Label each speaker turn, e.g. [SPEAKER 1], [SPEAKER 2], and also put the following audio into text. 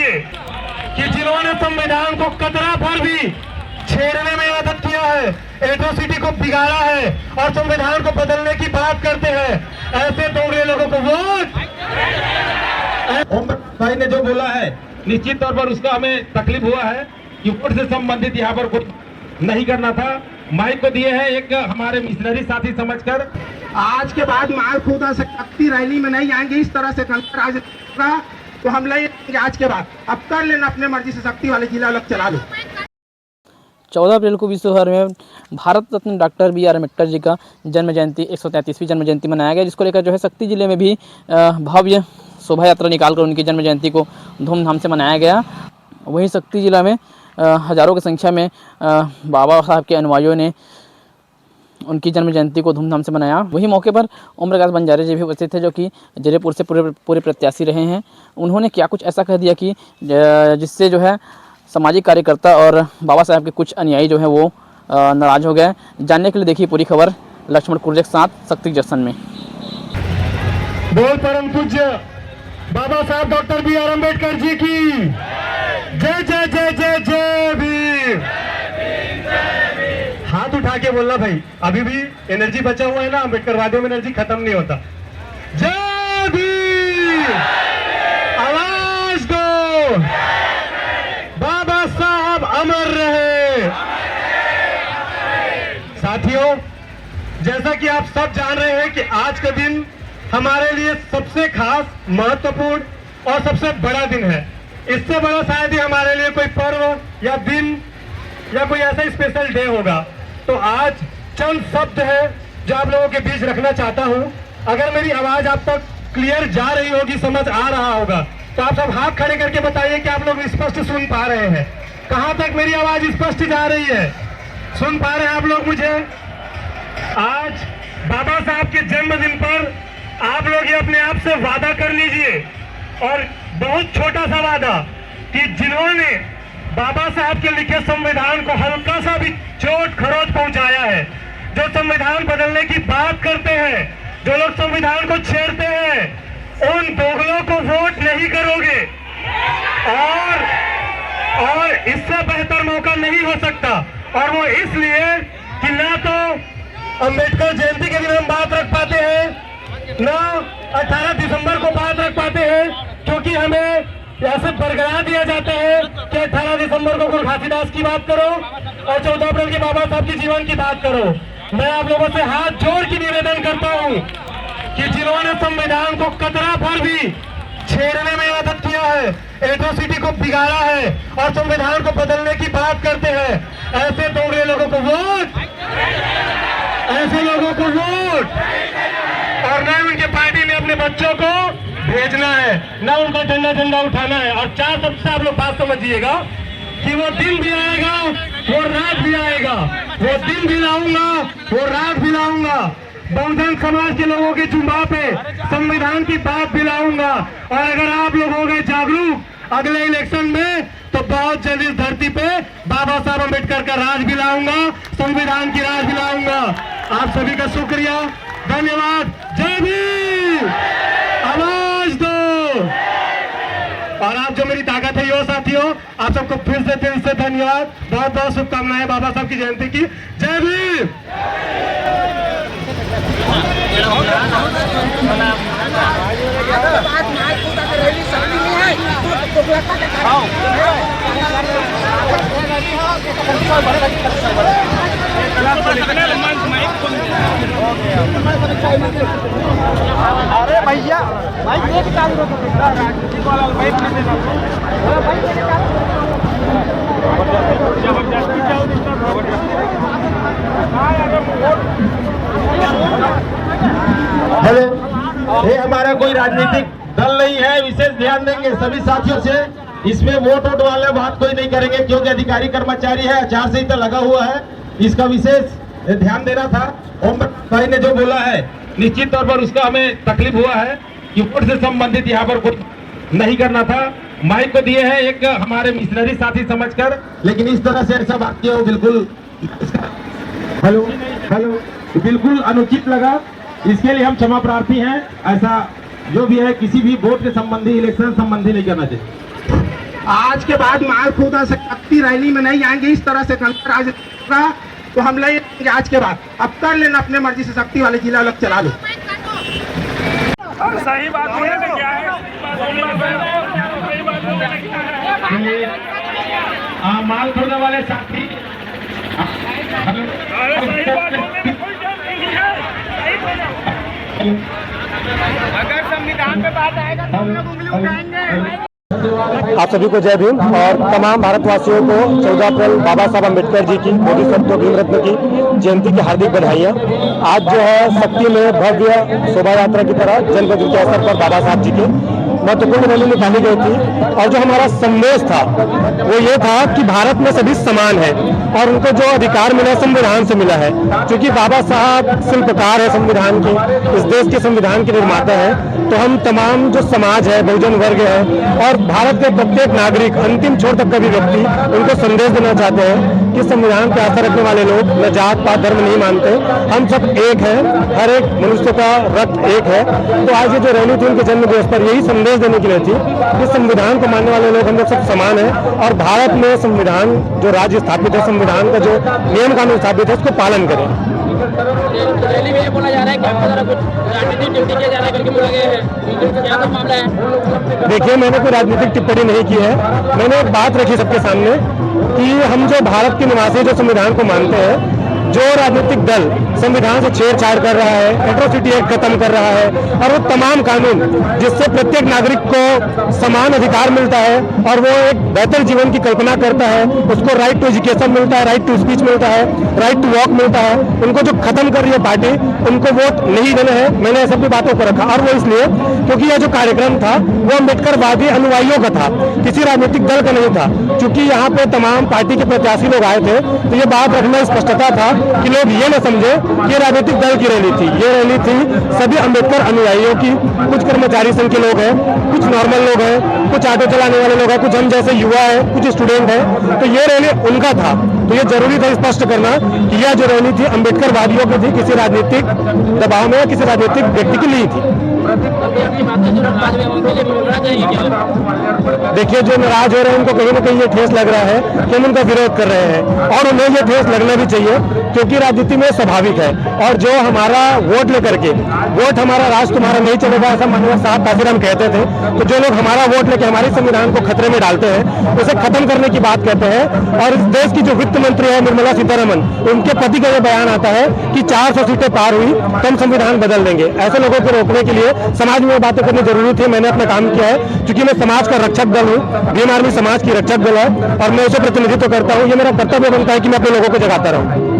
[SPEAKER 1] लीजिए कि जिन्होंने संविधान को कतरा भर भी छेड़ने में मदद किया है, एट्रोसिटी को बिगाड़ा है और संविधान को बदलने की बात करते हैं, ऐसे दोगले लोगों को वोट।
[SPEAKER 2] ओम भाई ने जो बोला है निश्चित तौर पर उसका हमें तकलीफ हुआ है कि वोट से संबंधित यहाँ पर कुछ नहीं करना था। माइक को दिए हैं एक हमारे मिशनरी साथी समझकर।
[SPEAKER 3] आज के बाद मार खुदा से शक्ति रैली में नहीं आएंगे, इस तरह से राज होगा तो हम नहीं आज के बाद। अब कर लेना अपने मर्जी से, शक्ति वाले जिला अलग चला दो।
[SPEAKER 4] 14 अप्रैल को विश्व भर में Bharat Ratna doctor B are Ambedkar ji का जन्म जयंती 133वीं जन्म जयंती मनाया गया, जिसको लेकर जो है शक्ति जिले में भी भव्य शोभा यात्रा निकालकर उनकी जन्म जयंती को धूमधाम से मनाया गया। वहीं शक्ति जिला में हज़ारों की संख्या में बाबा साहब के अनुयायियों ने उनकी जन्म जयंती को धूमधाम से मनाया। वही मौके पर ओम प्रकाश बंजारे जी भी उपस्थित थे, जो कि जरीपुर से पूरे प्रत्याशी रहे हैं। उन्होंने क्या कुछ ऐसा कह दिया कि जिससे जो है सामाजिक कार्यकर्ता और बाबा साहब के कुछ अनुयायी जो है वो नाराज हो गए। जानने के लिए देखिए पूरी खबर लक्ष्मण कुर्जे के साथ शक्ति जंक्शन में।
[SPEAKER 1] बोल परम पूज्य बाबा साहब doctor B are Ambedkar ji की जय जय जय जय जय भीम। हाथ उठा के बोलना भाई, अभी भी एनर्जी बचा हुआ है ना, अम्बेडकर वादियों में एनर्जी खत्म नहीं होता। जय भीम, आवाज दो, बाबा साहब अमर रहे। साथियों, जैसा कि आप सब जान रहे हैं कि आज का दिन हमारे लिए सबसे खास, महत्वपूर्ण और सबसे बड़ा दिन है। इससे बड़ा शायद ही हमारे लिए कोई पर्व या दिन या कोई ऐसा स्पेशल डे होगा। तो आज चंद शब्द है जो आप लोगों के बीच रखना चाहता हूं। अगर मेरी आवाज आप तक क्लियर जा रही होगी, समझ आ रहा होगा, तो आप सब हाथ खड़े करके बताइए कि आप लोग स्पष्ट सुन पा रहे हैं। कहां तक मेरी आवाज स्पष्ट जा रही है? सुन पा रहे हैं आप लोग मुझे? आज बाबा साहब के जन्मदिन पर आप लोग ये अपने आप से वादा कर लीजिए, और बहुत छोटा सा वादा, कि जिन्होंने बाबा साहब के लिखे संविधान को हल्का सा भी चोट खरोच पहुंचाया है, जो संविधान बदलने की बात करते हैं, जो लोग संविधान को छेड़ते हैं, उन दोगलों को वोट नहीं करोगे। और इससे बेहतर मौका नहीं हो सकता, और वो इसलिए कि ना तो अंबेडकर जयंती के दिन हम बात रख पाते हैं, ना 18 दिसंबर को बात रख पाते हैं, क्योंकि हमें ऐसे बरकरार दिया जाता है कि 18 दिसंबर को गुरु घासीदास की बात करो और 14 अप्रैल के बाबा साहब के जीवन की बात करो। मैं आप लोगों से हाथ जोड़ के निवेदन करता हूं कि जिन्होंने संविधान को कतरा भर भी छेड़ने में मदद किया है, एट्रोसिटी को बिगाड़ा है और संविधान को बदलने की बात करते हैं, ऐसे दोगले लोगों को वोट, ऐसे लोगों को वोट। और न उनके पार्टी में अपने बच्चों को भेजना है, न उनका झंडा उठाना है। और 4 शब्द से आप लोग बात समझिएगा कि वो दिन भी आएगा, वो रात भी आएगा, वो दिन भी लाऊंगा, वो रात भी लाऊंगा, बहुजन समाज के लोगों के जुम्बा पे संविधान की बात भी लाऊंगा। और अगर आप लोग हो गए जागरूक अगले इलेक्शन में, तो बहुत जल्द इस धरती पे बाबा साहब अम्बेडकर का राज भी लाऊंगा, संविधान की राज भी लाऊंगा। आप सभी का शुक्रिया, धन्यवाद। जय भीम, आवाज दो। और आप जो मेरी ताकत है यो साथियों, आप सबको फिर से दिल से धन्यवाद, बहुत बहुत शुभकामनाएं बाबा साहब की जयंती की। जय भीम।
[SPEAKER 3] अरे भैया भाई ये चालू रखो, राजनीतिक वाला भाई
[SPEAKER 2] हेलो, ये हमारा कोई राजनीतिक दल नहीं है। विशेष ध्यान देंगे सभी साथियों से, इसमें वोट वाले बात कोई नहीं करेंगे, क्योंकि अधिकारी कर्मचारी है, आचार संहिता लगा हुआ है, इसका विशेष ध्यान देना था। ओम भाई ने जो बोला है निश्चित तौर पर उसका हमें तकलीफ हुआ है कि वोट से संबंधित यहाँ पर कुछ नहीं करना था। माइक को दिए हैं एक हमारे मिशनरी साथी समझकर, लेकिन इस तरह से ऐसा बात किया वो बिल्कुल हेलो बिल्कुल अनुचित लगा। इसके लिए हम क्षमा प्रार्थी हैं। ऐसा जो भी है किसी भी वोट के संबंधी, इलेक्शन संबंधी नहीं करना चाहिए।
[SPEAKER 3] आज के बाद माल खुदा से शक्ति रैली में नहीं आएंगे, इस तरह से कंकर आज होगा तो हम ले आज के बाद। अब कर लेना अपने मर्जी से, शक्ति वाले जिला अलग चला लो।
[SPEAKER 5] सही बात है तो क्या है?
[SPEAKER 2] माल खरीदने वाले साथी
[SPEAKER 5] सही बात होने में कोई डर नहीं है। सही बोलो। अगर संविधान पे बात आएगा तो हम लोग उंगली उठाएंगे।
[SPEAKER 1] आप सभी को जय भीम और तमाम भारतवासियों को 14 अप्रैल बाबा साहब अम्बेडकर जी की बोधिसत्व भीम रत्न की जयंती की हार्दिक बधाइयाँ। आज जो है शक्ति में भव्य शोभा यात्रा की तरह जन्मदिन के अवसर पर बाबा साहब जी के महत्वपूर्ण रैली निकाली गई थी और जो हमारा संदेश था वो ये था कि भारत में सभी समान है और उनको जो अधिकार मिला संविधान से मिला है। क्योंकि बाबा साहब शिल्पकार है संविधान की, इस देश के संविधान के निर्माता है, तो हम तमाम जो समाज है, बहुजन वर्ग है और भारत के प्रत्येक नागरिक, अंतिम छोर तक का भी व्यक्ति, उनको संदेश देना चाहते हैं कि संविधान पे आस्था रखने वाले लोग न जात पात धर्म नहीं मानते, हम सब एक हैं, हर एक मनुष्य का रक्त एक है। तो आज ये जो रैली थी उनके जन्म दिवस पर यही संदेश देने के लिए थी कि संविधान को मानने वाले लोग हम लोग सब समान हैं और भारत में संविधान जो राज्य स्थापित है, संविधान का जो नियम कानून स्थापित है उसको पालन करें।
[SPEAKER 4] रैली में ये बोला जा रहा है कि आपके द्वारा कुछ राजनीतिक टिप्पणी किया जा रहा है करके बोला गया है, क्या तो मामला है?
[SPEAKER 1] देखिए, मैंने कोई राजनीतिक टिप्पणी नहीं की है। मैंने एक बात रखी सबके सामने कि हम जो भारत के निवासी जो संविधान को मानते हैं, जो राजनीतिक दल संविधान से छेड़छाड़ कर रहा है, एट्रोसिटी एक्ट खत्म कर रहा है और वो तमाम कानून जिससे प्रत्येक नागरिक को समान अधिकार मिलता है और वो एक बेहतर जीवन की कल्पना करता है, उसको राइट टू एजुकेशन मिलता है, राइट टू स्पीच मिलता है, राइट टू वॉक मिलता है, उनको जो खत्म कर रही है पार्टी, उनको वोट नहीं देना है। मैंने सब बातों को रखा और वो इसलिए क्योंकि यह जो कार्यक्रम था वो अम्बेडकरवादी अनुयायियों का था, किसी राजनीतिक दल का नहीं था। क्योंकि यहाँ पे तमाम पार्टी के प्रत्याशी लोग आए थे, तो ये बात रखना स्पष्टता था कि लोग ये न समझे कि राजनीतिक दल की रैली थी। ये रैली थी सभी अम्बेडकर अनुयायियों की। कुछ कर्मचारी संघ के लोग हैं, कुछ नॉर्मल लोग हैं, कुछ ऑटो चलाने वाले लोग हैं, कुछ हम जैसे युवा है, कुछ स्टूडेंट हैं, तो ये रैली उनका था। तो ये जरूरी था स्पष्ट करना कि यह जो रैली थी अम्बेडकरवादियों की थी, किसी राजनीतिक दबाव में या किसी राजनीतिक व्यक्ति की नहीं थी। देखिए, जो नाराज हो रहे हैं उनको कहीं ना कहीं ये ठेस लग रहा है कि हम उनका विरोध कर रहे हैं और उन्हें ये ठेस लगना भी चाहिए क्योंकि राजनीति में स्वाभाविक है। और जो हमारा वोट लेकर के, वोट हमारा राज तुम्हारा नहीं चलेगा, ऐसा माननीय साहब काशीराम कहते थे। तो जो लोग हमारा वोट लेके हमारे संविधान को खतरे में डालते हैं, उसे खत्म करने की बात कहते हैं। और इस देश की जो वित्त मंत्री है निर्मला सीतारमण, उनके पति का ये बयान आता है कि 400 सीटें पार हुई तो हम संविधान बदल देंगे। ऐसे लोगों को रोकने के लिए समाज में बातें करनी जरूरी थी। मैंने अपना काम किया है क्योंकि मैं समाज का रक्षक दल हूँ, भीम आर्मी समाज की रक्षक दल है और मैं उसे प्रतिनिधित्व करता हूँ। ये मेरा कर्तव्य बनता है कि मैं अपने लोगों को जगाता रहूँ।